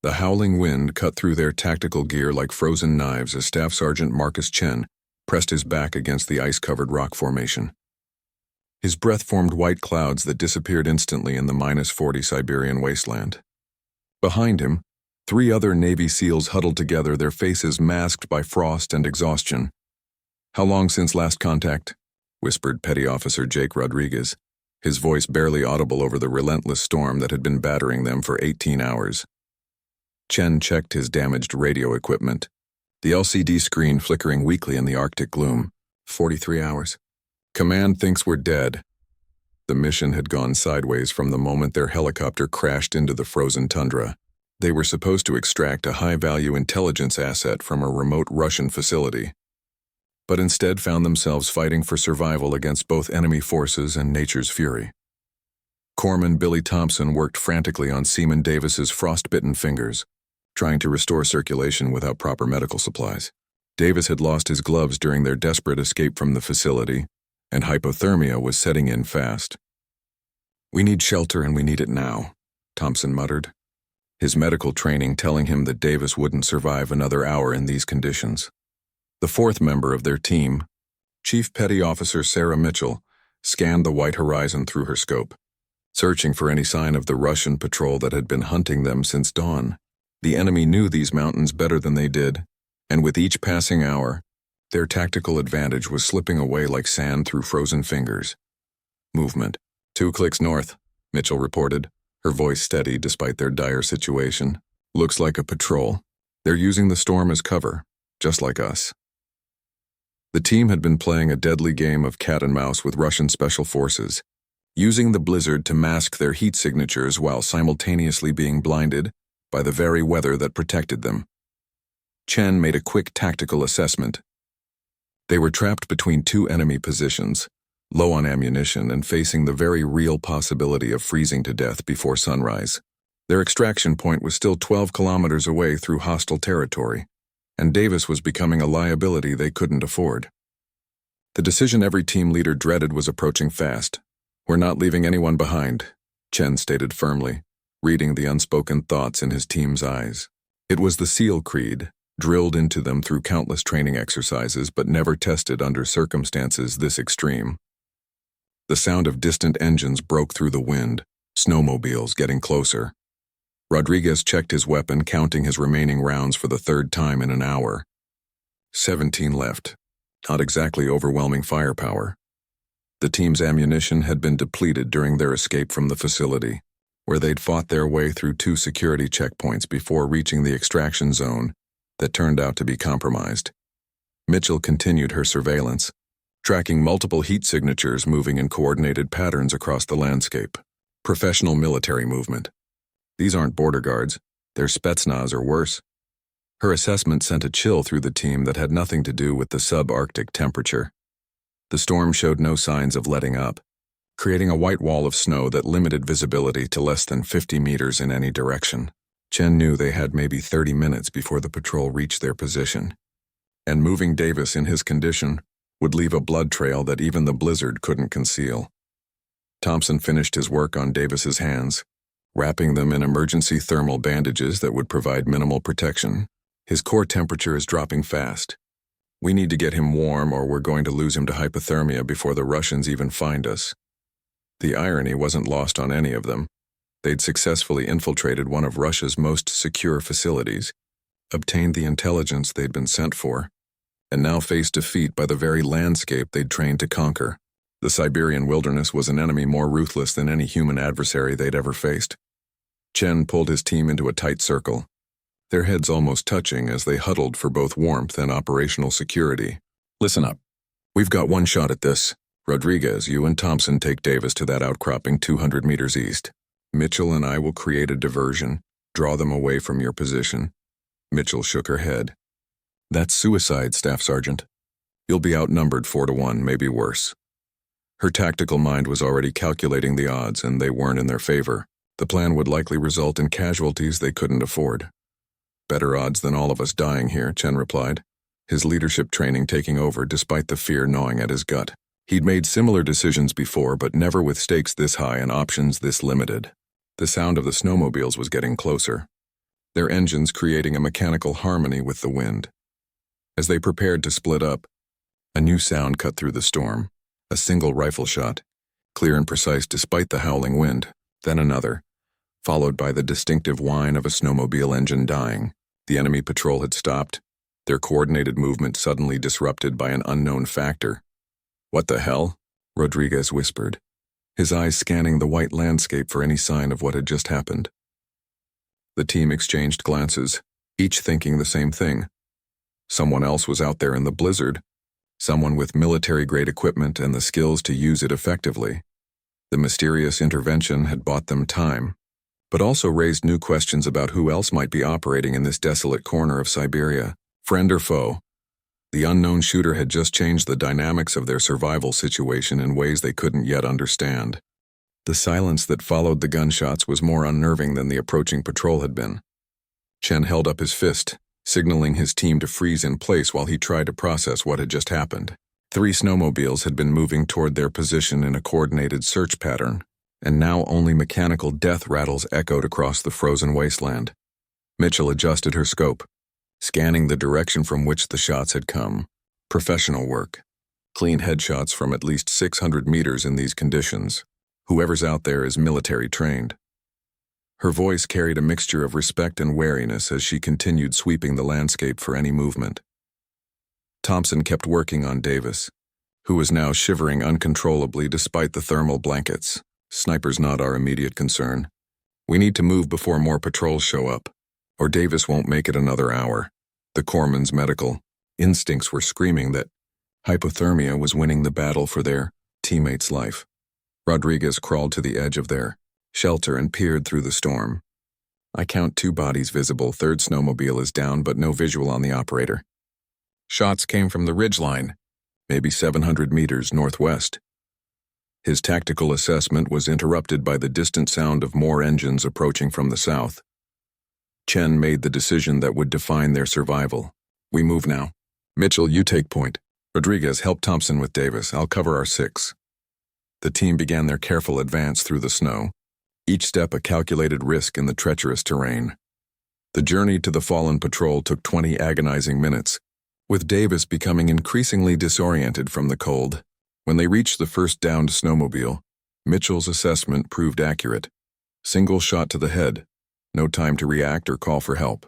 The howling wind cut through their tactical gear like frozen knives as Staff Sergeant Marcus Chen pressed his back against the ice-covered rock formation. His breath formed white clouds that disappeared instantly in the -40 Siberian wasteland. Behind him, 3 other Navy SEALs huddled together, their faces masked by frost and exhaustion. "How long since last contact?" whispered Petty Officer Jake Rodriguez, his voice barely audible over the relentless storm that had been battering them for 18 hours. Chen checked his damaged radio equipment, the LCD screen flickering weakly in the Arctic gloom. 43 hours. "Command thinks we're dead." The mission had gone sideways from the moment their helicopter crashed into the frozen tundra. They were supposed to extract a high-value intelligence asset from a remote Russian facility, but instead found themselves fighting for survival against both enemy forces and nature's fury. Corpsman Billy Thompson worked frantically on Seaman Davis's frostbitten fingers, trying to restore circulation without proper medical supplies. Davis had lost his gloves during their desperate escape from the facility, and hypothermia was setting in fast. "We need shelter and we need it now," Thompson muttered, his medical training telling him that Davis wouldn't survive another hour in these conditions. The 4th member of their team, Chief Petty Officer Sarah Mitchell, scanned the white horizon through her scope, searching for any sign of the Russian patrol that had been hunting them since dawn. The enemy knew these mountains better than they did, and with each passing hour, their tactical advantage was slipping away like sand through frozen fingers. "Movement. 2 clicks north," Mitchell reported, her voice steady despite their dire situation. "Looks like a patrol. They're using the storm as cover, just like us." The team had been playing a deadly game of cat and mouse with Russian special forces, using the blizzard to mask their heat signatures while simultaneously being blinded by the very weather that protected them. Chen made a quick tactical assessment. They were trapped between 2 enemy positions, low on ammunition and facing the very real possibility of freezing to death before sunrise. Their extraction point was still 12 kilometers away through hostile territory, and Davis was becoming a liability they couldn't afford. The decision every team leader dreaded was approaching fast. "We're not leaving anyone behind," Chen stated firmly, reading the unspoken thoughts in his team's eyes. It was the SEAL creed, drilled into them through countless training exercises but never tested under circumstances this extreme. The sound of distant engines broke through the wind, snowmobiles getting closer. Rodriguez checked his weapon, counting his remaining rounds for the 3rd time in an hour. 17 left. Not exactly overwhelming firepower. The team's ammunition had been depleted during their escape from the facility, where they'd fought their way through 2 security checkpoints before reaching the extraction zone that turned out to be compromised. Mitchell continued her surveillance, tracking multiple heat signatures moving in coordinated patterns across the landscape. Professional military movement. These aren't border guards, they're Spetsnaz or worse. Her assessment sent a chill through the team that had nothing to do with the subarctic temperature. The storm showed no signs of letting up, creating a white wall of snow that limited visibility to less than 50 meters in any direction. Chen knew they had maybe 30 minutes before the patrol reached their position, and moving Davis in his condition would leave a blood trail that even the blizzard couldn't conceal. Thompson finished his work on Davis's hands, wrapping them in emergency thermal bandages that would provide minimal protection. "His core temperature is dropping fast. We need to get him warm or we're going to lose him to hypothermia before the Russians even find us." The irony wasn't lost on any of them. They'd successfully infiltrated one of Russia's most secure facilities, obtained the intelligence they'd been sent for, and now faced defeat by the very landscape they'd trained to conquer. The Siberian wilderness was an enemy more ruthless than any human adversary they'd ever faced. Chen pulled his team into a tight circle, their heads almost touching as they huddled for both warmth and operational security. "Listen up. We've got one shot at this. Rodriguez, you and Thompson take Davis to that outcropping 200 meters east. Mitchell and I will create a diversion, draw them away from your position." Mitchell shook her head. "That's suicide, Staff Sergeant. You'll be outnumbered 4-1, maybe worse." Her tactical mind was already calculating the odds, and they weren't in their favor. The plan would likely result in casualties they couldn't afford. "Better odds than all of us dying here," Chen replied, his leadership training taking over despite the fear gnawing at his gut. He'd made similar decisions before, but never with stakes this high and options this limited. The sound of the snowmobiles was getting closer. their engines creating a mechanical harmony with the wind. As they prepared to split up, a new sound cut through the storm, a single rifle shot, clear and precise despite the howling wind, then another, followed by the distinctive whine of a snowmobile engine dying. The enemy patrol had stopped, their coordinated movement suddenly disrupted by an unknown factor. "What the hell?" Rodriguez whispered, his eyes scanning the white landscape for any sign of what had just happened. The team exchanged glances, each thinking the same thing. Someone else was out there in the blizzard, someone with military-grade equipment and the skills to use it effectively. The mysterious intervention had bought them time, but also raised new questions about who else might be operating in this desolate corner of Siberia. Friend or foe? The unknown shooter had just changed the dynamics of their survival situation in ways they couldn't yet understand. The silence that followed the gunshots was more unnerving than the approaching patrol had been. Chen held up his fist, signaling his team to freeze in place while he tried to process what had just happened. 3 snowmobiles had been moving toward their position in a coordinated search pattern, and now only mechanical death rattles echoed across the frozen wasteland. Mitchell adjusted her scope, scanning the direction from which the shots had come. Professional work. Clean headshots from at least 600 meters in these conditions. Whoever's out there is military trained. Her voice carried a mixture of respect and wariness as she continued sweeping the landscape for any movement. Thompson kept working on Davis, who was now shivering uncontrollably despite the thermal blankets. "Sniper's not our immediate concern. We need to move before more patrols show up, or Davis won't make it another hour." The corpsman's medical instincts were screaming that hypothermia was winning the battle for their teammate's life. Rodriguez crawled to the edge of their shelter and peered through the storm. "I count 2 bodies visible. 3rd snowmobile is down, but no visual on the operator. Shots came from the ridgeline, maybe 700 meters northwest." His tactical assessment was interrupted by the distant sound of more engines approaching from the south. Chen made the decision that would define their survival. "We move now. Mitchell, you take point. Rodriguez, help Thompson with Davis. I'll cover our 6. The team began their careful advance through the snow, each step a calculated risk in the treacherous terrain. The journey to the fallen patrol took 20 agonizing minutes, with Davis becoming increasingly disoriented from the cold. When they reached the first downed snowmobile, Mitchell's assessment proved accurate. Single shot to the head, no time to react or call for help.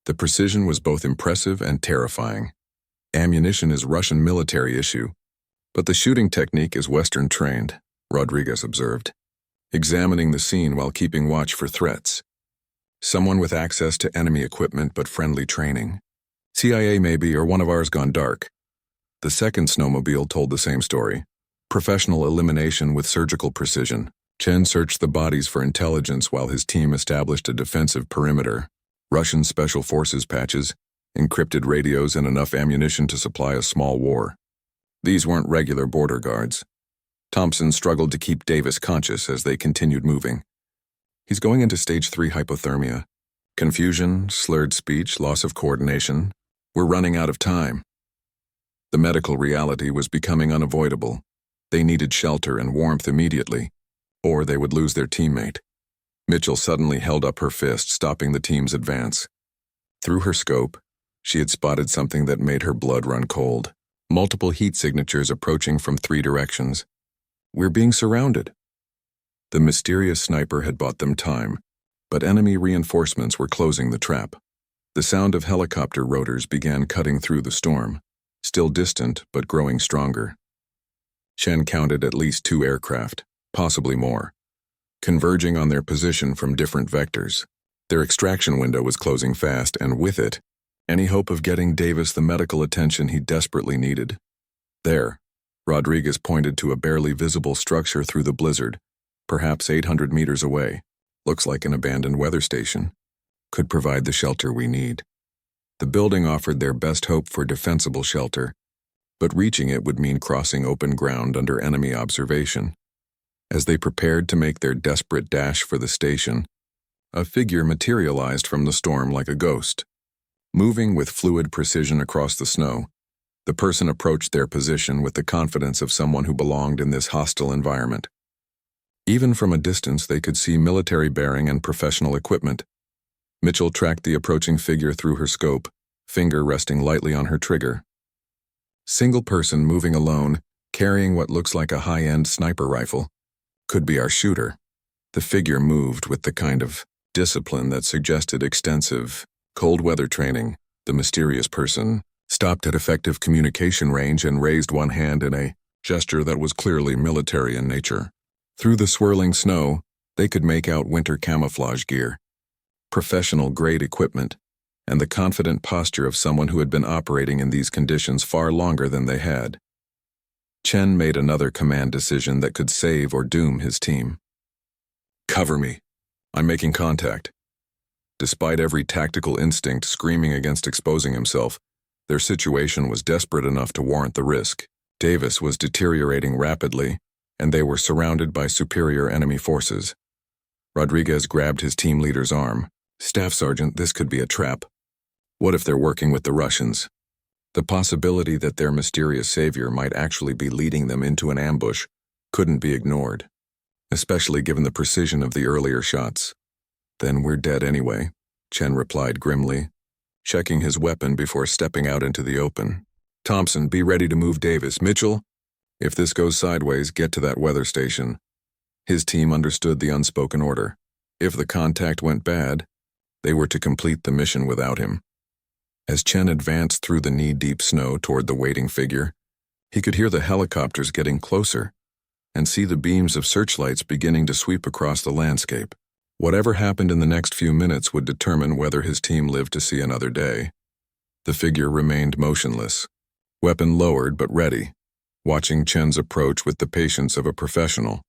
The precision was both impressive and terrifying. Ammunition is Russian military issue, but the shooting technique is Western trained, Rodriguez observed, examining the scene while keeping watch for threats. Someone with access to enemy equipment but friendly training. CIA maybe, or one of ours gone dark. The second snowmobile told the same story. Professional elimination with surgical precision. Chen searched the bodies for intelligence while his team established a defensive perimeter. Russian special forces patches, encrypted radios, and enough ammunition to supply a small war. These weren't regular border guards. Thompson struggled to keep Davis conscious as they continued moving. "He's going into stage 3 hypothermia. Confusion, slurred speech, loss of coordination. We're running out of time." The medical reality was becoming unavoidable. They needed shelter and warmth immediately, or they would lose their teammate. Mitchell suddenly held up her fist, stopping the team's advance. Through her scope, she had spotted something that made her blood run cold. Multiple heat signatures approaching from 3 directions. "We're being surrounded." The mysterious sniper had bought them time, but enemy reinforcements were closing the trap. The sound of helicopter rotors began cutting through the storm, still distant but growing stronger. Chen counted at least 2 aircraft, possibly more, converging on their position from different vectors. Their extraction window was closing fast, and with it, any hope of getting Davis the medical attention he desperately needed. There, Rodriguez pointed to a barely visible structure through the blizzard, perhaps 800 meters away. "Looks like an abandoned weather station. Could provide the shelter we need." The building offered their best hope for defensible shelter, but reaching it would mean crossing open ground under enemy observation. As they prepared to make their desperate dash for the station, a figure materialized from the storm like a ghost. Moving with fluid precision across the snow, the person approached their position with the confidence of someone who belonged in this hostile environment. Even from a distance, they could see military bearing and professional equipment. Mitchell tracked the approaching figure through her scope, finger resting lightly on her trigger. Single person moving alone, carrying what looks like a high-end sniper rifle. Could be our shooter. The figure moved with the kind of discipline that suggested extensive, cold weather training. The mysterious person stopped at effective communication range and raised one hand in a gesture that was clearly military in nature. Through the swirling snow, they could make out winter camouflage gear, professional-grade equipment, and the confident posture of someone who had been operating in these conditions far longer than they had. Chen made another command decision that could save or doom his team. "Cover me. I'm making contact." Despite every tactical instinct screaming against exposing himself, their situation was desperate enough to warrant the risk. Davis was deteriorating rapidly, and they were surrounded by superior enemy forces. Rodriguez grabbed his team leader's arm. "Staff Sergeant, this could be a trap. What if they're working with the Russians?" The possibility that their mysterious savior might actually be leading them into an ambush couldn't be ignored, especially given the precision of the earlier shots. "Then we're dead anyway," Chen replied grimly, checking his weapon before stepping out into the open. "Thompson, be ready to move Davis. Mitchell, if this goes sideways, get to that weather station." His team understood the unspoken order. If the contact went bad, they were to complete the mission without him. As Chen advanced through the knee-deep snow toward the waiting figure, he could hear the helicopters getting closer and see the beams of searchlights beginning to sweep across the landscape. Whatever happened in the next few minutes would determine whether his team lived to see another day. The figure remained motionless, weapon lowered but ready, watching Chen's approach with the patience of a professional.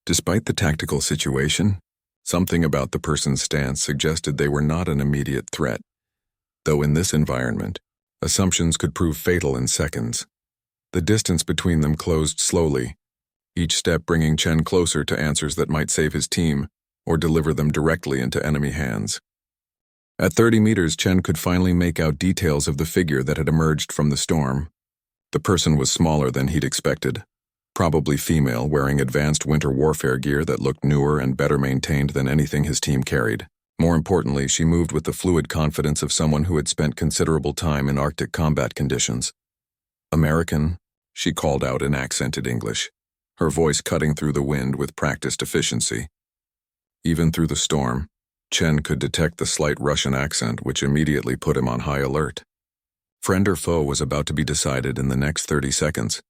Despite the tactical situation, something about the person's stance suggested they were not an immediate threat. Though in this environment, assumptions could prove fatal in seconds. The distance between them closed slowly, each step bringing Chen closer to answers that might save his team or deliver them directly into enemy hands. At 30 meters, Chen could finally make out details of the figure that had emerged from the storm. The person was smaller than he'd expected, probably female, wearing advanced winter warfare gear that looked newer and better maintained than anything his team carried. More importantly, she moved with the fluid confidence of someone who had spent considerable time in Arctic combat conditions. "American," she called out in accented English, her voice cutting through the wind with practiced efficiency. Even through the storm, Chen could detect the slight Russian accent, which immediately put him on high alert. Friend or foe was about to be decided in the next 30 seconds.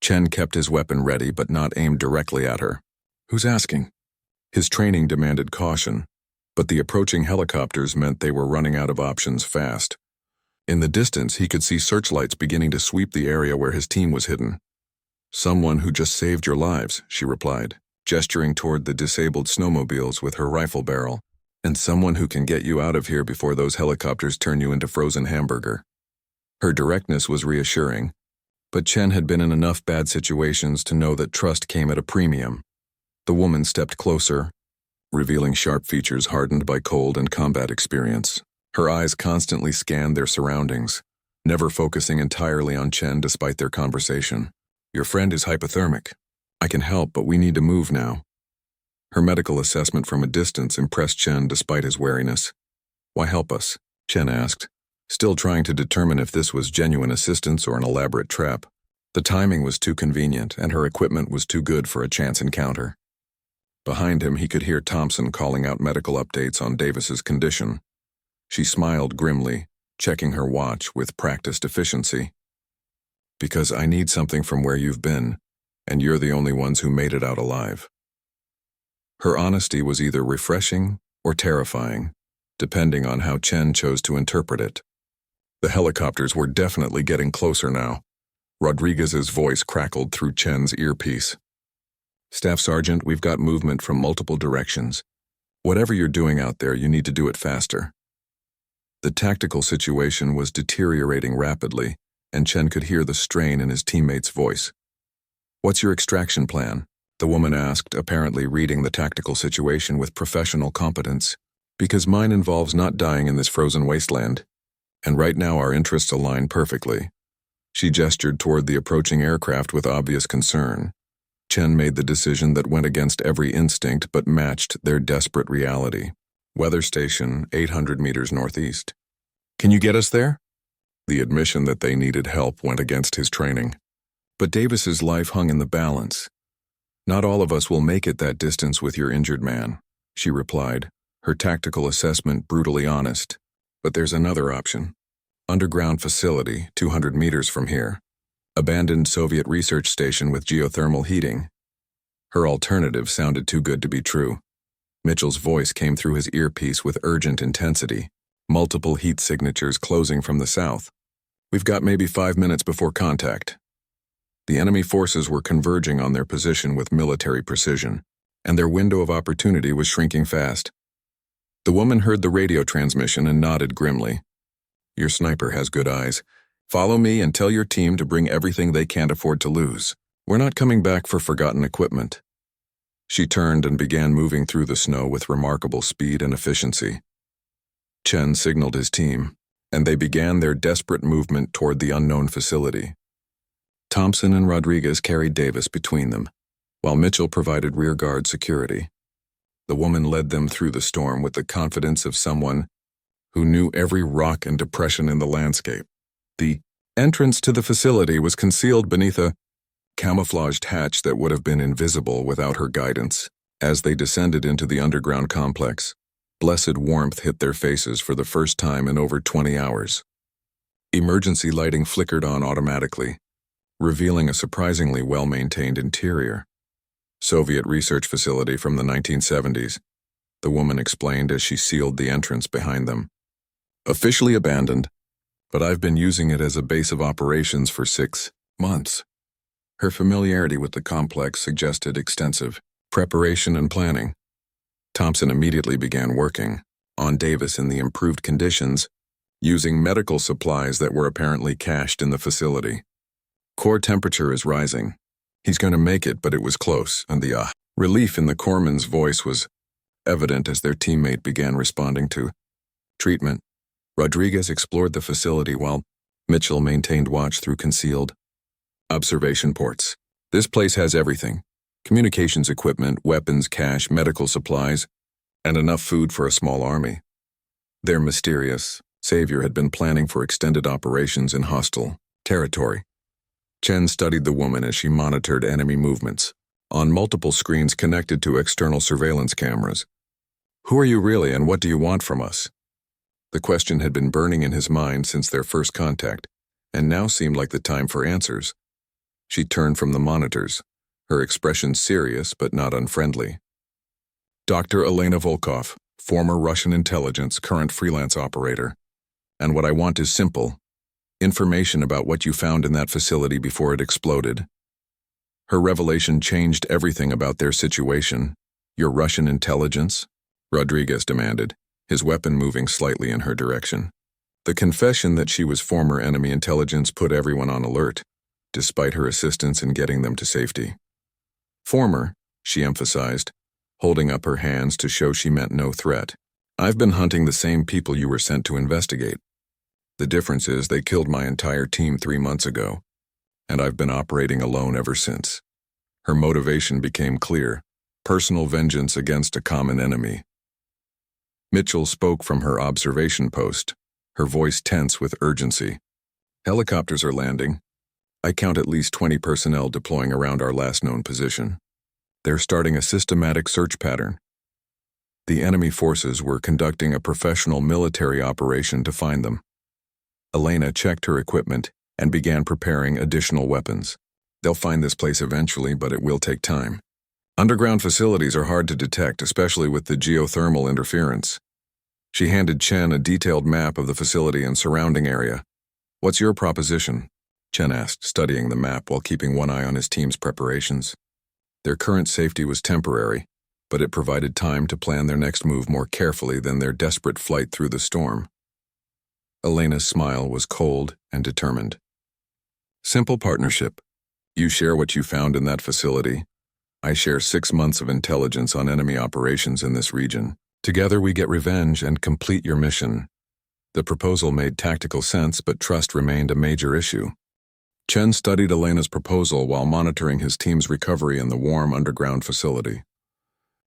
Chen kept his weapon ready but not aimed directly at her. "Who's asking?" His training demanded caution, but the approaching helicopters meant they were running out of options fast. In the distance, he could see searchlights beginning to sweep the area where his team was hidden. "Someone who just saved your lives," she replied, gesturing toward the disabled snowmobiles with her rifle barrel, "and someone who can get you out of here before those helicopters turn you into frozen hamburger." Her directness was reassuring, but Chen had been in enough bad situations to know that trust came at a premium. The woman stepped closer, revealing sharp features hardened by cold and combat experience. Her eyes constantly scanned their surroundings, never focusing entirely on Chen despite their conversation. "Your friend is hypothermic. I can help, but we need to move now." Her medical assessment from a distance impressed Chen despite his wariness. "Why help us?" Chen asked, still trying to determine if this was genuine assistance or an elaborate trap. The timing was too convenient, and her equipment was too good for a chance encounter. Behind him, he could hear Thompson calling out medical updates on Davis's condition. She smiled grimly, checking her watch with practiced efficiency. "Because I need something from where you've been, and you're the only ones who made it out alive." Her honesty was either refreshing or terrifying, depending on how Chen chose to interpret it. The helicopters were definitely getting closer now. Rodriguez's voice crackled through Chen's earpiece. "Staff Sergeant, we've got movement from multiple directions. Whatever you're doing out there, you need to do it faster." The tactical situation was deteriorating rapidly, and Chen could hear the strain in his teammate's voice. "What's your extraction plan?" the woman asked, apparently reading the tactical situation with professional competence. "Because mine involves not dying in this frozen wasteland, and right now our interests align perfectly." She gestured toward the approaching aircraft with obvious concern. Chen made the decision that went against every instinct but matched their desperate reality. Weather station, 800 meters northeast. Can you get us there? The admission that they needed help went against his training. But Davis's life hung in the balance. Not all of us will make it that distance with your injured man, she replied, her tactical assessment brutally honest. But there's another option. Underground facility, 200 meters from here. Abandoned Soviet research station with geothermal heating. Her alternative sounded too good to be true. Mitchell's voice came through his earpiece with urgent intensity, multiple heat signatures closing from the south. We've got maybe 5 minutes before contact. The enemy forces were converging on their position with military precision, and their window of opportunity was shrinking fast. The woman heard the radio transmission and nodded grimly. Your sniper has good eyes. Follow me and tell your team to bring everything they can't afford to lose. We're not coming back for forgotten equipment. She turned and began moving through the snow with remarkable speed and efficiency. Chen signaled his team, and they began their desperate movement toward the unknown facility. Thompson and Rodriguez carried Davis between them, while Mitchell provided rearguard security. The woman led them through the storm with the confidence of someone who knew every rock and depression in the landscape. The entrance to the facility was concealed beneath a camouflaged hatch that would have been invisible without her guidance. As they descended into the underground complex, blessed warmth hit their faces for the first time in over 20 hours. Emergency lighting flickered on automatically, revealing a surprisingly well-maintained interior. Soviet research facility from the 1970s, the woman explained as she sealed the entrance behind them. Officially abandoned, but I've been using it as a base of operations for 6 months. Her familiarity with the complex suggested extensive preparation and planning. Thompson immediately began working on Davis in the improved conditions, using medical supplies that were apparently cached in the facility. Core temperature is rising. He's going to make it, but it was close, and the relief in the corpsman's voice was evident as their teammate began responding to treatment. Rodriguez explored the facility while Mitchell maintained watch through concealed observation ports. This place has everything: communications equipment, weapons, cash, medical supplies, and enough food for a small army. Their mysterious savior had been planning for extended operations in hostile territory. Chen studied the woman as she monitored enemy movements on multiple screens connected to external surveillance cameras. Who are you really, and what do you want from us? The question had been burning in his mind since their first contact, and now seemed like the time for answers. She turned from the monitors, her expression serious but not unfriendly. Dr. Elena Volkov, former Russian intelligence, current freelance operator. And what I want is simple: information about what you found in that facility before it exploded. Her revelation changed everything about their situation. Your Russian intelligence? Rodriguez demanded, his weapon moving slightly in her direction. The confession that she was former enemy intelligence put everyone on alert, despite her assistance in getting them to safety. Former, she emphasized, holding up her hands to show she meant no threat. I've been hunting the same people you were sent to investigate. The difference is they killed my entire team 3 months ago, and I've been operating alone ever since. Her motivation became clear: personal vengeance against a common enemy. Mitchell spoke from her observation post, her voice tense with urgency. Helicopters are landing. I count at least 20 personnel deploying around our last known position. They're starting a systematic search pattern. The enemy forces were conducting a professional military operation to find them. Elena checked her equipment and began preparing additional weapons. They'll find this place eventually, but it will take time. Underground facilities are hard to detect, especially with the geothermal interference. She handed Chen a detailed map of the facility and surrounding area. What's your proposition? Chen asked, studying the map while keeping one eye on his team's preparations. Their current safety was temporary, but it provided time to plan their next move more carefully than their desperate flight through the storm. Elena's smile was cold and determined. Simple partnership. You share what you found in that facility. I share 6 months of intelligence on enemy operations in this region. Together we get revenge and complete your mission. The proposal made tactical sense, but trust remained a major issue. Chen studied Elena's proposal while monitoring his team's recovery in the warm underground facility.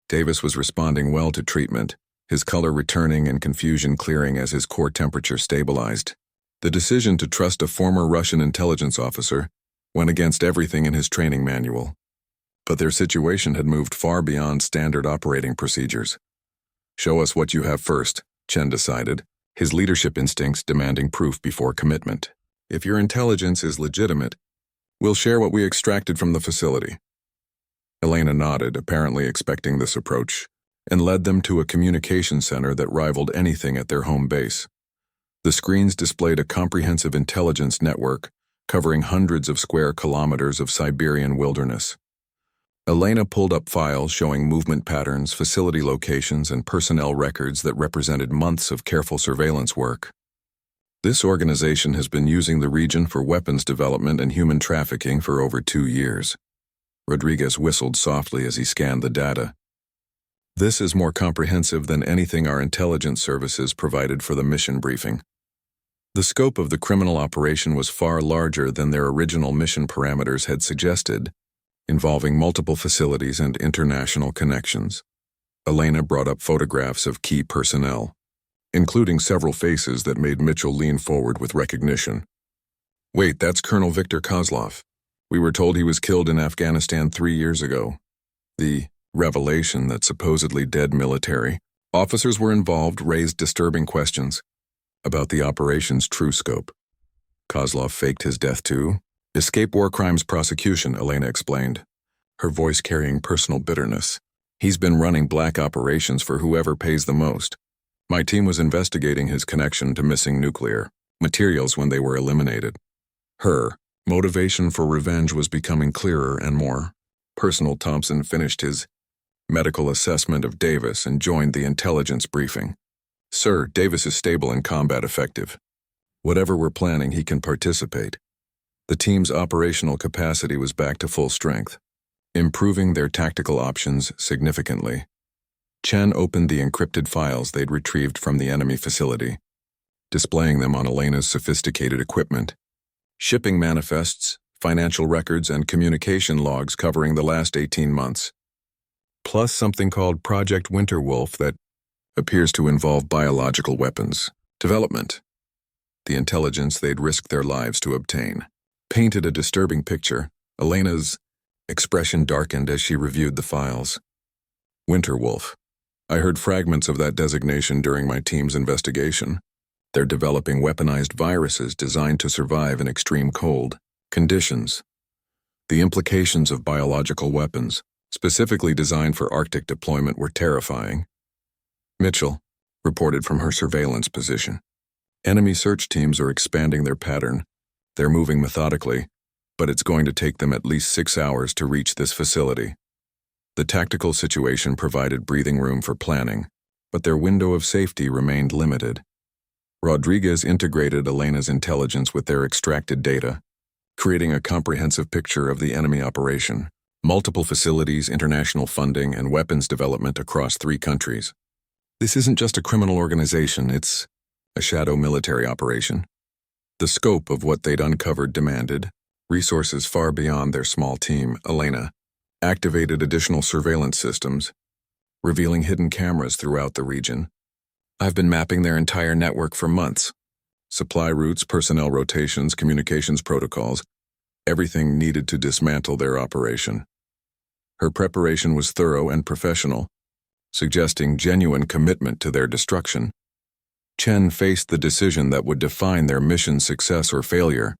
Davis was responding well to treatment, his color returning and confusion clearing as his core temperature stabilized. The decision to trust a former Russian intelligence officer went against everything in his training manual. But their situation had moved far beyond standard operating procedures. "Show us what you have first," Chen decided, his leadership instincts demanding proof before commitment. "If your intelligence is legitimate, we'll share what we extracted from the facility." Elena nodded, apparently expecting this approach, and led them to a communication center that rivaled anything at their home base. The screens displayed a comprehensive intelligence network covering hundreds of square kilometers of Siberian wilderness. Elena pulled up files showing movement patterns, facility locations, and personnel records that represented months of careful surveillance work. "This organization has been using the region for weapons development and human trafficking for over 2 years. Rodriguez whistled softly as he scanned the data. "This is more comprehensive than anything our intelligence services provided for the mission briefing." The scope of the criminal operation was far larger than their original mission parameters had suggested, involving multiple facilities and international connections. Elena brought up photographs of key personnel, including several faces that made Mitchell lean forward with recognition. "Wait, that's Colonel Viktor Kozlov. We were told he was killed in Afghanistan 3 years ago." The revelation that supposedly dead military officers were involved raised disturbing questions about the operation's true scope. "Kozlov faked his death too? Escape war crimes prosecution," Elena explained, her voice carrying personal bitterness. "He's been running black operations for whoever pays the most. My team was investigating his connection to missing nuclear materials when they were eliminated." Her motivation for revenge was becoming clearer and more personal. Thompson finished his medical assessment of Davis and joined the intelligence briefing. "Sir, Davis is stable and combat effective. Whatever we're planning, he can participate." The team's operational capacity was back to full strength, improving their tactical options significantly. Chen opened the encrypted files they'd retrieved from the enemy facility, displaying them on Elena's sophisticated equipment. Shipping manifests, financial records, and communication logs covering the last 18 months. Plus something called Project Winterwolf that appears to involve biological weapons development. The intelligence they'd risked their lives to obtain painted a disturbing picture. Elena's expression darkened as she reviewed the files. "Winterwolf. I heard fragments of that designation during my team's investigation. They're developing weaponized viruses designed to survive in extreme cold conditions. The implications of biological weapons, specifically designed for Arctic deployment, were terrifying." Mitchell reported from her surveillance position. "Enemy search teams are expanding their pattern. They're moving methodically, but it's going to take them at least 6 hours to reach this facility." The tactical situation provided breathing room for planning, but their window of safety remained limited. Rodriguez integrated Elena's intelligence with their extracted data, creating a comprehensive picture of the enemy operation. Multiple facilities, international funding, and weapons development across 3 countries. This isn't just a criminal organization, it's a shadow military operation. The scope of what they'd uncovered demanded resources far beyond their small team. Elena activated additional surveillance systems, revealing hidden cameras throughout the region. "I've been mapping their entire network for months. Supply routes, personnel rotations, communications protocols, everything needed to dismantle their operation." Her preparation was thorough and professional, suggesting genuine commitment to their destruction. Chen faced the decision that would define their mission's success or failure.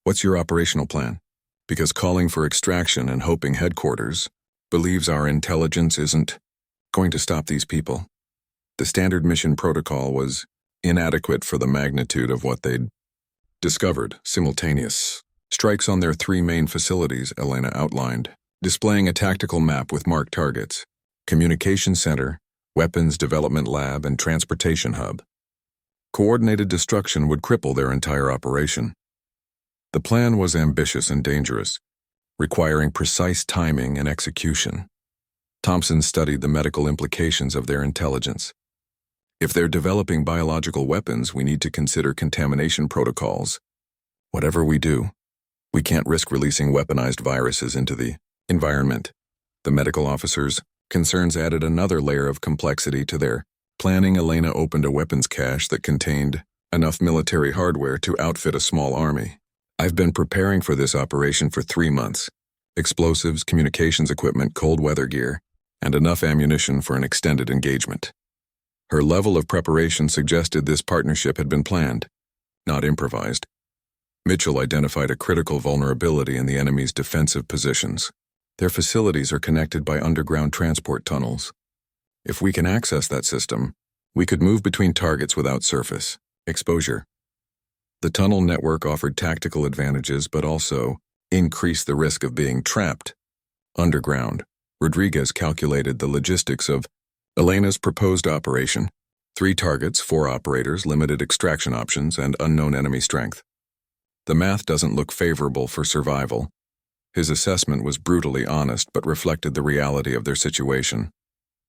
"What's your operational plan? Because calling for extraction and hoping headquarters believes our intelligence isn't going to stop these people." The standard mission protocol was inadequate for the magnitude of what they'd discovered. Simultaneous strikes on their 3 main facilities, Elena outlined, displaying a tactical map with marked targets: communication center, weapons development lab, and transportation hub. Coordinated destruction would cripple their entire operation. The plan was ambitious and dangerous, requiring precise timing and execution. Thompson studied the medical implications of their intelligence. "If they're developing biological weapons, we need to consider contamination protocols. Whatever we do, we can't risk releasing weaponized viruses into the environment." The medical officer's concerns added another layer of complexity to their Planning, Elena opened a weapons cache that contained enough military hardware to outfit a small army. I've been preparing for this operation for 3 months. Explosives, communications equipment, cold weather gear, and enough ammunition for an extended engagement. Her level of preparation suggested this partnership had been planned, not improvised. Mitchell identified a critical vulnerability in the enemy's defensive positions. Their facilities are connected by underground transport tunnels. If we can access that system, we could move between targets without surface exposure. The tunnel network offered tactical advantages but also increased the risk of being trapped underground. Rodriguez calculated the logistics of Elena's proposed operation: 3 targets, 4 operators, limited extraction options, and unknown enemy strength. The math doesn't look favorable for survival. His assessment was brutally honest but reflected the reality of their situation.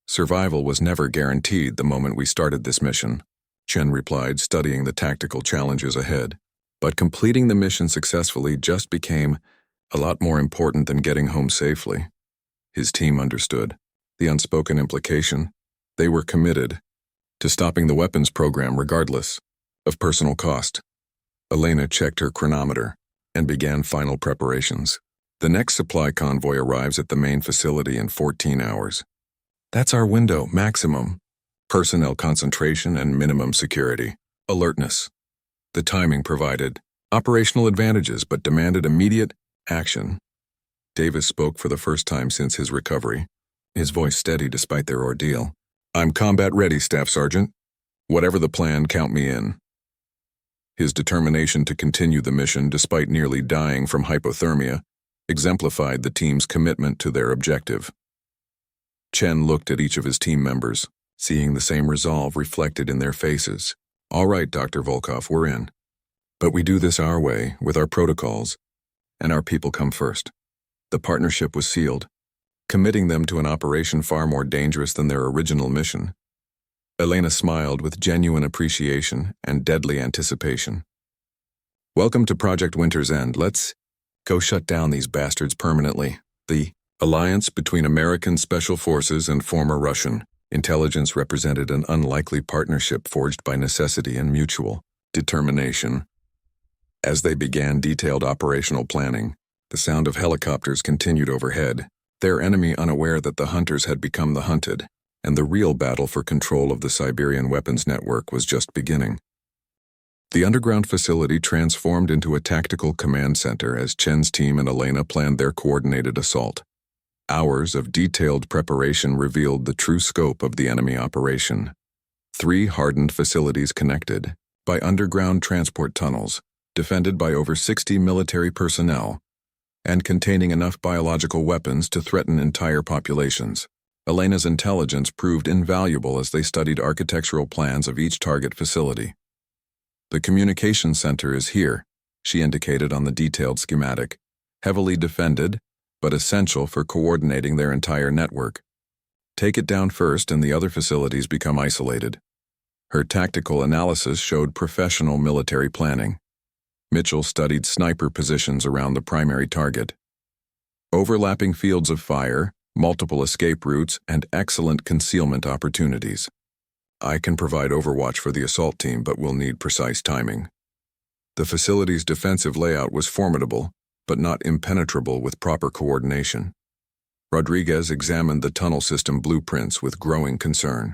Survival was never guaranteed the moment we started this mission, Chen replied, studying the tactical challenges ahead. But completing the mission successfully just became a lot more important than getting home safely. His team understood the unspoken implication. They were committed to stopping the weapons program regardless of personal cost. Elena checked her chronometer and began final preparations. The next supply convoy arrives at the main facility in 14 hours. That's our window, maximum personnel concentration and minimum security. Alertness. The timing provided operational advantages but demanded immediate action. Davis spoke for the first time since his recovery, his voice steady despite their ordeal. I'm combat ready, Staff Sergeant. Whatever the plan, count me in. His determination to continue the mission despite nearly dying from hypothermia exemplified the team's commitment to their objective. Chen looked at each of his team members, seeing the same resolve reflected in their faces. All right, Dr. Volkov, we're in. But we do this our way, with our protocols, and our people come first. The partnership was sealed, committing them to an operation far more dangerous than their original mission. Elena smiled with genuine appreciation and deadly anticipation. Welcome to Project Winter's End. Let's go shut down these bastards permanently. The alliance between American Special Forces and former Russian intelligence represented an unlikely partnership forged by necessity and mutual determination. As they began detailed operational planning, the sound of helicopters continued overhead, their enemy unaware that the hunters had become the hunted, and the real battle for control of the Siberian weapons network was just beginning. The underground facility transformed into a tactical command center as Chen's team and Elena planned their coordinated assault. Hours of detailed preparation revealed the true scope of the enemy operation. 3 hardened facilities connected by underground transport tunnels, defended by over 60 military personnel, and containing enough biological weapons to threaten entire populations. Elena's intelligence proved invaluable as they studied architectural plans of each target facility. The communication center is here, she indicated on the detailed schematic, heavily defended, but essential for coordinating their entire network. Take it down first and the other facilities become isolated. Her tactical analysis showed professional military planning. Mitchell studied sniper positions around the primary target. Overlapping fields of fire, multiple escape routes, and excellent concealment opportunities. I can provide overwatch for the assault team, but will need precise timing. The facility's defensive layout was formidable, but not impenetrable with proper coordination. Rodriguez examined the tunnel system blueprints with growing concern.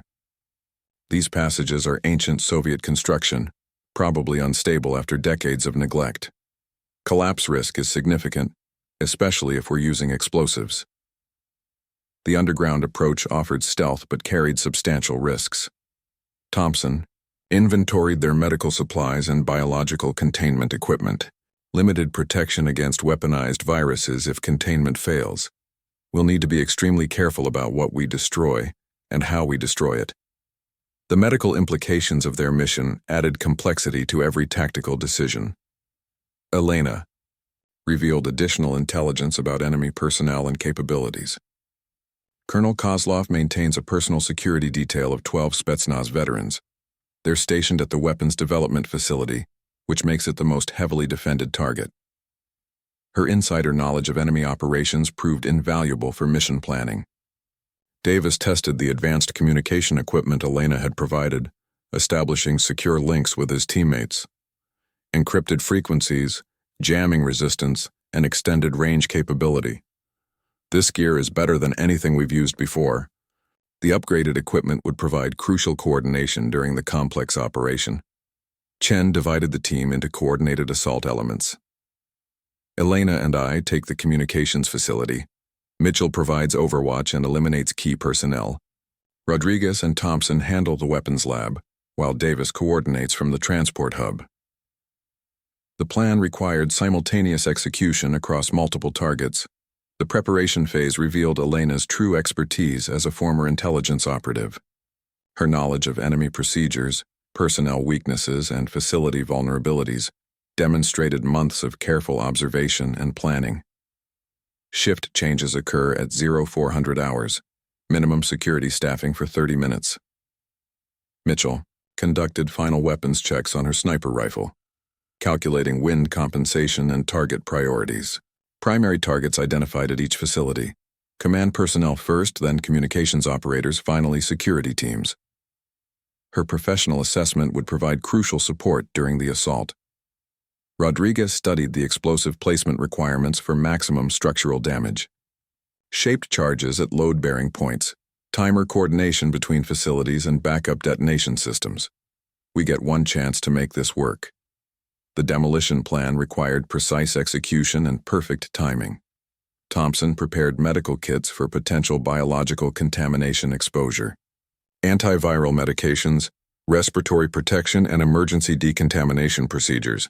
These passages are ancient Soviet construction, probably unstable after decades of neglect. Collapse risk is significant, especially if we're using explosives. The underground approach offered stealth but carried substantial risks. Thompson inventoried their medical supplies and biological containment equipment. Limited protection against weaponized viruses if containment fails. We'll need to be extremely careful about what we destroy and how we destroy it. The medical implications of their mission added complexity to every tactical decision. Elena revealed additional intelligence about enemy personnel and capabilities. Colonel Kozlov maintains a personal security detail of 12 Spetsnaz veterans. They're stationed at the weapons development facility, which makes it the most heavily defended target. Her insider knowledge of enemy operations proved invaluable for mission planning. Davis tested the advanced communication equipment Elena had provided, establishing secure links with his teammates. Encrypted frequencies, jamming resistance, and extended range capability. This gear is better than anything we've used before. The upgraded equipment would provide crucial coordination during the complex operation. Chen divided the team into coordinated assault elements. Elena and I take the communications facility. Mitchell provides overwatch and eliminates key personnel. Rodriguez and Thompson handle the weapons lab, while Davis coordinates from the transport hub. The plan required simultaneous execution across multiple targets. The preparation phase revealed Elena's true expertise as a former intelligence operative. Her knowledge of enemy procedures, personnel weaknesses, and facility vulnerabilities demonstrated months of careful observation and planning. Shift changes occur at 0400 hours, minimum security staffing for 30 minutes. Mitchell conducted final weapons checks on her sniper rifle, calculating wind compensation and target priorities. Primary targets identified at each facility. Command personnel first, then communications operators, finally security teams. Her professional assessment would provide crucial support during the assault. Rodriguez studied the explosive placement requirements for maximum structural damage. Shaped charges at load-bearing points, timer coordination between facilities, and backup detonation systems. We get one chance to make this work. The demolition plan required precise execution and perfect timing. Thompson prepared medical kits for potential biological contamination exposure. Antiviral medications, respiratory protection, and emergency decontamination procedures.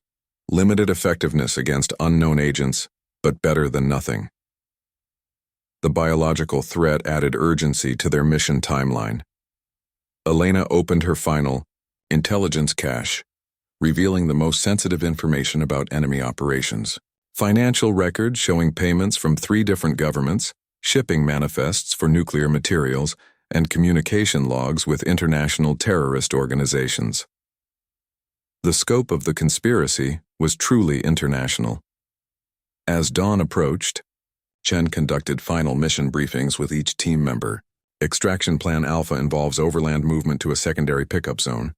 Limited effectiveness against unknown agents, but better than nothing. The biological threat added urgency to their mission timeline. Elena opened her final intelligence cache, revealing the most sensitive information about enemy operations. Financial records showing payments from 3 different governments, shipping manifests for nuclear materials, and communication logs with international terrorist organizations. The scope of the conspiracy was truly international. As dawn approached, Chen conducted final mission briefings with each team member. Extraction Plan Alpha involves overland movement to a secondary pickup zone.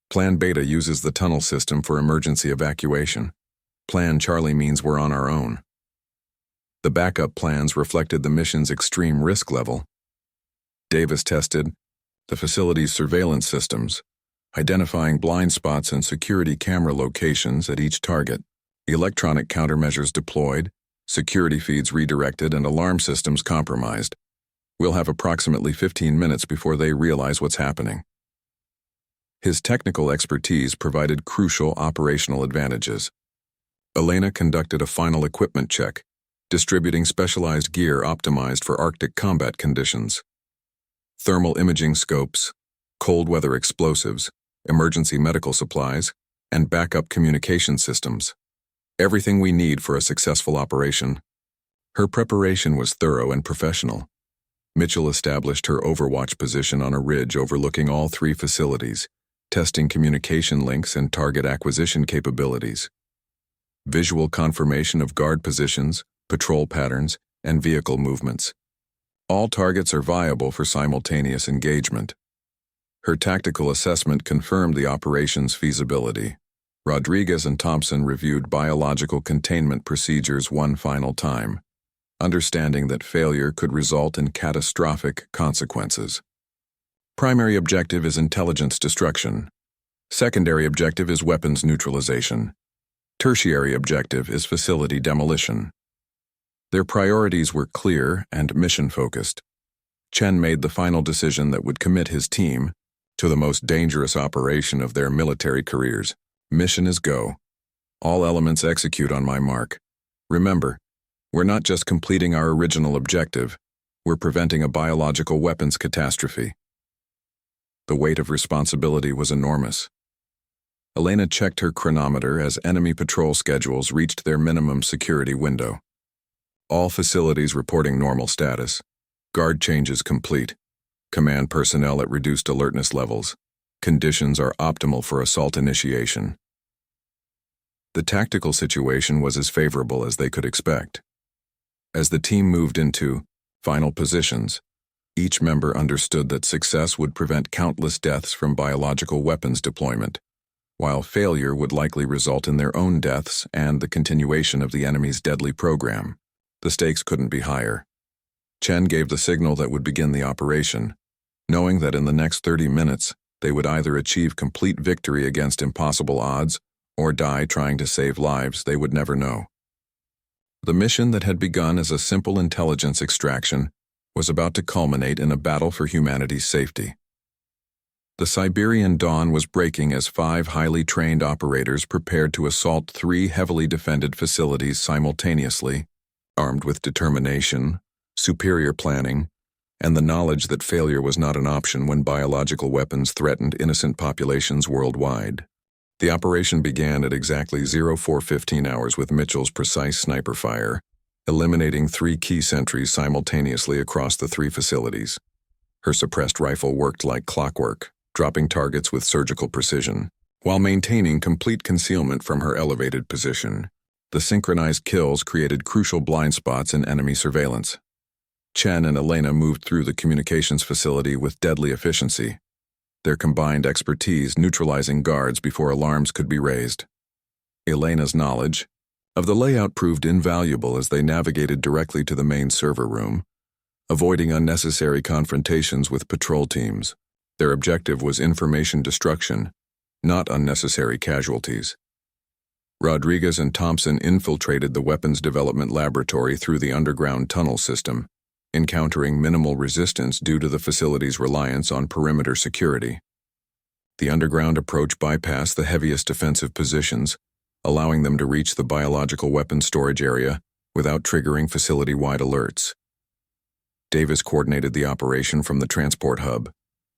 Plan Beta uses the tunnel system for emergency evacuation. Plan Charlie means we're on our own. The backup plans reflected the mission's extreme risk level. Davis tested the facility's surveillance systems, identifying blind spots and security camera locations at each target. Electronic countermeasures deployed, security feeds redirected, and alarm systems compromised. We'll have approximately 15 minutes before they realize what's happening. His technical expertise provided crucial operational advantages. Elena conducted a final equipment check, distributing specialized gear optimized for Arctic combat conditions. Thermal imaging scopes, cold weather explosives, emergency medical supplies, and backup communication systems. Everything we need for a successful operation. Her preparation was thorough and professional. Mitchell established her overwatch position on a ridge overlooking all 3 facilities, testing communication links and target acquisition capabilities. Visual confirmation of guard positions, patrol patterns, and vehicle movements. All targets are viable for simultaneous engagement. Her tactical assessment confirmed the operation's feasibility. Rodriguez and Thompson reviewed biological containment procedures one final time, understanding that failure could result in catastrophic consequences. Primary objective is intelligence destruction. Secondary objective is weapons neutralization. Tertiary objective is facility demolition. Their priorities were clear and mission-focused. Chen made the final decision that would commit his team to the most dangerous operation of their military careers. Mission is go. All elements execute on my mark. Remember, we're not just completing our original objective, we're preventing a biological weapons catastrophe. The weight of responsibility was enormous. Elena checked her chronometer as enemy patrol schedules reached their minimum security window. All facilities reporting normal status. Guard changes complete. Command personnel at reduced alertness levels. Conditions are optimal for assault initiation. The tactical situation was as favorable as they could expect. As the team moved into final positions, Each member understood that success would prevent countless deaths from biological weapons deployment, while failure would likely result in their own deaths and the continuation of the enemy's deadly program. The stakes couldn't be higher. Chen gave the signal that would begin the operation, knowing that in the next 30 minutes, they would either achieve complete victory against impossible odds or die trying to save lives they would never know. The mission that had begun as a simple intelligence extraction was about to culminate in a battle for humanity's safety. The Siberian dawn was breaking as 5 highly trained operators prepared to assault 3 heavily defended facilities simultaneously, armed with determination, superior planning, and the knowledge that failure was not an option when biological weapons threatened innocent populations worldwide. The operation began at exactly 0415 hours with Mitchell's precise sniper fire, eliminating 3 key sentries simultaneously across the 3 facilities. Her suppressed rifle worked like clockwork, dropping targets with surgical precision, while maintaining complete concealment from her elevated position. The synchronized kills created crucial blind spots in enemy surveillance. Chen and Elena moved through the communications facility with deadly efficiency, their combined expertise neutralizing guards before alarms could be raised. Elena's knowledge of the layout proved invaluable as they navigated directly to the main server room, avoiding unnecessary confrontations with patrol teams. Their objective was information destruction, not unnecessary casualties. Rodriguez and Thompson infiltrated the weapons development laboratory through the underground tunnel system, encountering minimal resistance due to the facility's reliance on perimeter security. The underground approach bypassed the heaviest defensive positions, allowing them to reach the biological weapons storage area without triggering facility-wide alerts. Davis coordinated the operation from the transport hub,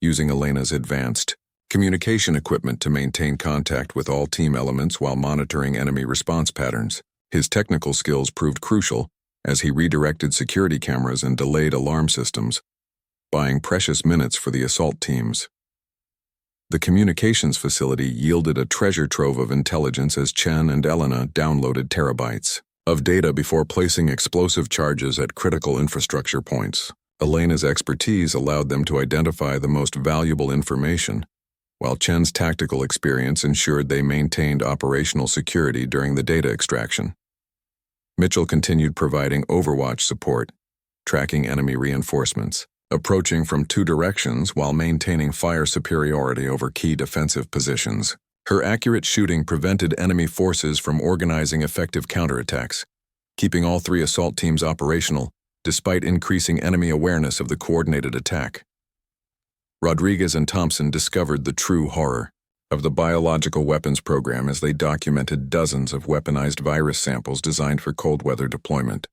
using Elena's advanced communication equipment to maintain contact with all team elements while monitoring enemy response patterns. His technical skills proved crucial as he redirected security cameras and delayed alarm systems, buying precious minutes for the assault teams. The communications facility yielded a treasure trove of intelligence as Chen and Elena downloaded terabytes of data before placing explosive charges at critical infrastructure points. Elena's expertise allowed them to identify the most valuable information, while Chen's tactical experience ensured they maintained operational security during the data extraction. Mitchell continued providing overwatch support, tracking enemy reinforcements, approaching from 2 directions while maintaining fire superiority over key defensive positions. Her accurate shooting prevented enemy forces from organizing effective counterattacks, keeping all 3 assault teams operational despite increasing enemy awareness of the coordinated attack. Rodriguez and Thompson discovered the true horror of the biological weapons program as they documented dozens of weaponized virus samples designed for cold weather deployment.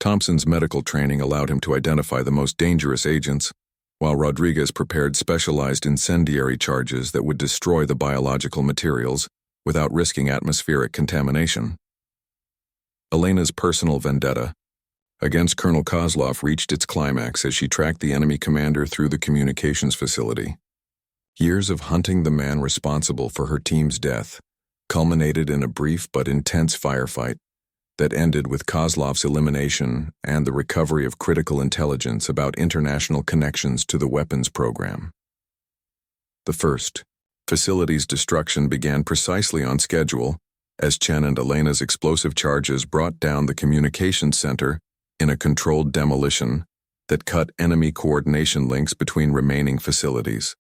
Thompson's medical training allowed him to identify the most dangerous agents, while Rodriguez prepared specialized incendiary charges that would destroy the biological materials without risking atmospheric contamination. Elena's personal vendetta against Colonel Kozlov reached its climax as she tracked the enemy commander through the communications facility. Years of hunting the man responsible for her team's death culminated in a brief but intense firefight that ended with Kozlov's elimination and the recovery of critical intelligence about international connections to the weapons program. The first facility's destruction began precisely on schedule as Chen and Elena's explosive charges brought down the communications center in a controlled demolition that cut enemy coordination links between remaining facilities.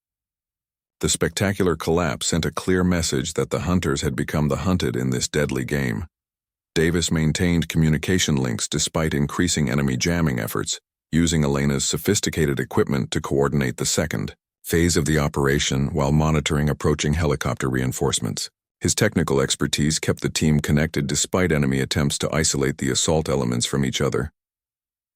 The spectacular collapse sent a clear message that the hunters had become the hunted in this deadly game. Davis maintained communication links despite increasing enemy jamming efforts, using Elena's sophisticated equipment to coordinate the second phase of the operation while monitoring approaching helicopter reinforcements. His technical expertise kept the team connected despite enemy attempts to isolate the assault elements from each other.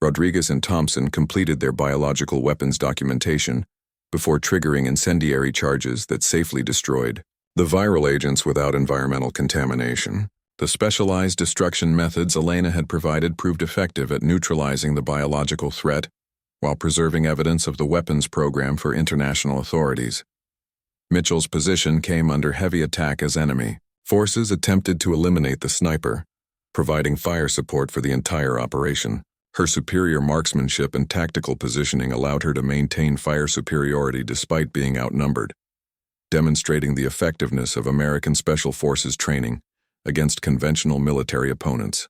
Rodriguez and Thompson completed their biological weapons documentation before triggering incendiary charges that safely destroyed the viral agents without environmental contamination. The specialized destruction methods Elena had provided proved effective at neutralizing the biological threat while preserving evidence of the weapons program for international authorities. Mitchell's position came under heavy attack as enemy forces attempted to eliminate the sniper, providing fire support for the entire operation. Her superior marksmanship and tactical positioning allowed her to maintain fire superiority despite being outnumbered, demonstrating the effectiveness of American Special Forces training against conventional military opponents.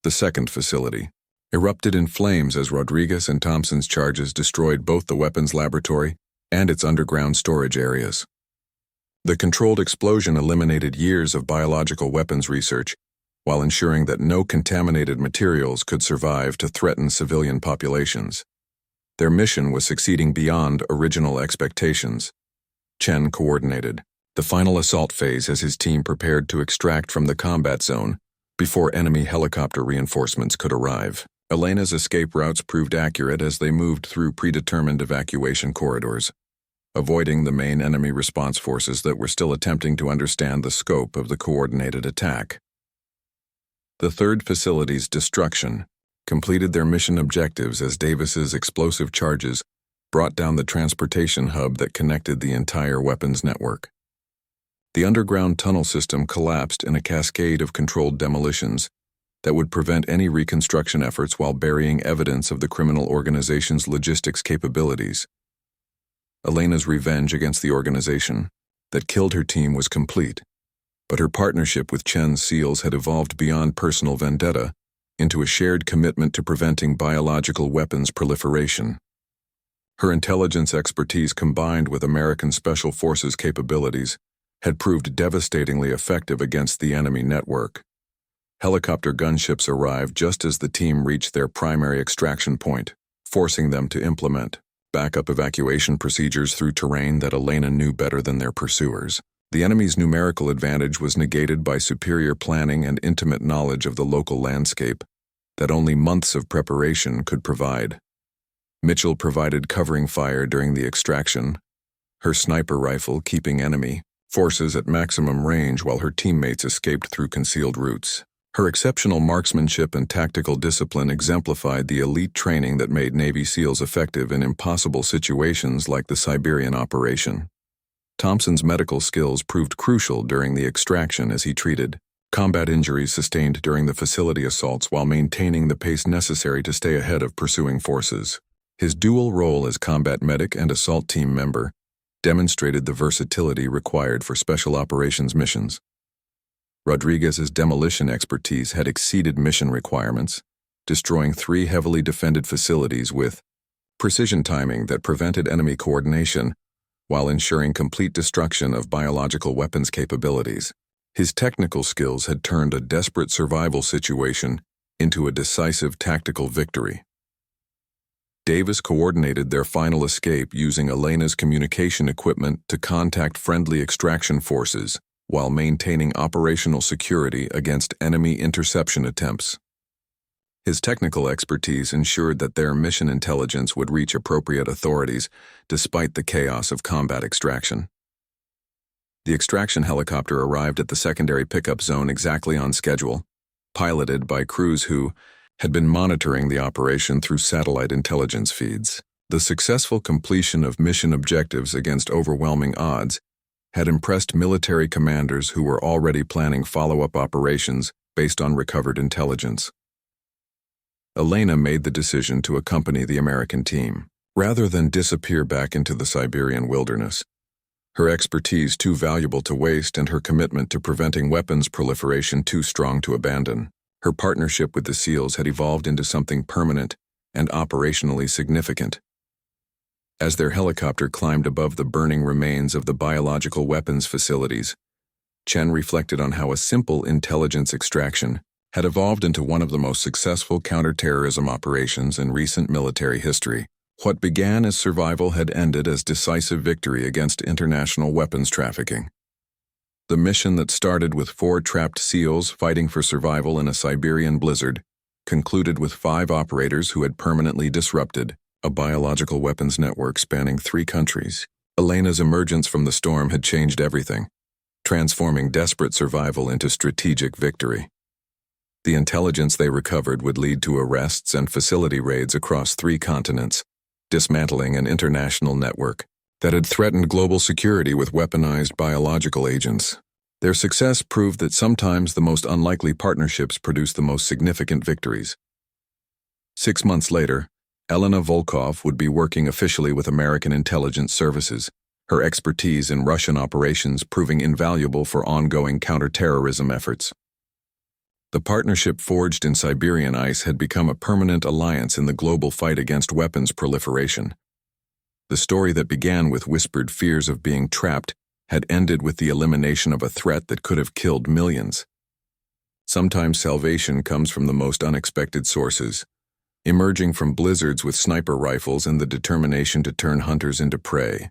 The second facility erupted in flames as Rodriguez and Thompson's charges destroyed both the weapons laboratory and its underground storage areas. The controlled explosion eliminated years of biological weapons research while ensuring that no contaminated materials could survive to threaten civilian populations. Their mission was succeeding beyond original expectations. Chen coordinated the final assault phase as his team prepared to extract from the combat zone before enemy helicopter reinforcements could arrive. Elena's escape routes proved accurate as they moved through predetermined evacuation corridors, avoiding the main enemy response forces that were still attempting to understand the scope of the coordinated attack. The third facility's destruction completed their mission objectives as Davis's explosive charges brought down the transportation hub that connected the entire weapons network. The underground tunnel system collapsed in a cascade of controlled demolitions that would prevent any reconstruction efforts while burying evidence of the criminal organization's logistics capabilities. Elena's revenge against the organization that killed her team was complete, but her partnership with Chen's SEALs had evolved beyond personal vendetta into a shared commitment to preventing biological weapons proliferation. Her intelligence expertise combined with American Special Forces capabilities had proved devastatingly effective against the enemy network. Helicopter gunships arrived just as the team reached their primary extraction point, forcing them to implement backup evacuation procedures through terrain that Elena knew better than their pursuers. The enemy's numerical advantage was negated by superior planning and intimate knowledge of the local landscape that only months of preparation could provide. Mitchell provided covering fire during the extraction, her sniper rifle keeping enemy forces at maximum range while her teammates escaped through concealed routes. Her exceptional marksmanship and tactical discipline exemplified the elite training that made Navy SEALs effective in impossible situations like the Siberian operation. Thompson's medical skills proved crucial during the extraction as he treated combat injuries sustained during the facility assaults while maintaining the pace necessary to stay ahead of pursuing forces. His dual role as combat medic and assault team member demonstrated the versatility required for special operations missions. Rodriguez's demolition expertise had exceeded mission requirements, destroying 3 heavily defended facilities with precision timing that prevented enemy coordination while ensuring complete destruction of biological weapons capabilities. His technical skills had turned a desperate survival situation into a decisive tactical victory. Davis coordinated their final escape using Elena's communication equipment to contact friendly extraction forces while maintaining operational security against enemy interception attempts. His technical expertise ensured that their mission intelligence would reach appropriate authorities despite the chaos of combat extraction. The extraction helicopter arrived at the secondary pickup zone exactly on schedule, piloted by crews who had been monitoring the operation through satellite intelligence feeds. The successful completion of mission objectives against overwhelming odds had impressed military commanders who were already planning follow-up operations based on recovered intelligence. Elena made the decision to accompany the American team, rather than disappear back into the Siberian wilderness. Her expertise too valuable to waste and her commitment to preventing weapons proliferation too strong to abandon. Her partnership with the SEALs had evolved into something permanent and operationally significant. As their helicopter climbed above the burning remains of the biological weapons facilities, Chen reflected on how a simple intelligence extraction had evolved into one of the most successful counterterrorism operations in recent military history. What began as survival had ended as decisive victory against international weapons trafficking. The mission that started with 4 trapped SEALs fighting for survival in a Siberian blizzard concluded with 5 operators who had permanently disrupted a biological weapons network spanning 3 countries. Elena's emergence from the storm had changed everything, transforming desperate survival into strategic victory. The intelligence they recovered would lead to arrests and facility raids across 3 continents, dismantling an international network that had threatened global security with weaponized biological agents. Their success proved that sometimes the most unlikely partnerships produce the most significant victories. 6 months later, Elena Volkov would be working officially with American intelligence services, her expertise in Russian operations proving invaluable for ongoing counterterrorism efforts. The partnership forged in Siberian ice had become a permanent alliance in the global fight against weapons proliferation. The story that began with whispered fears of being trapped had ended with the elimination of a threat that could have killed millions. Sometimes salvation comes from the most unexpected sources, emerging from blizzards with sniper rifles and the determination to turn hunters into prey.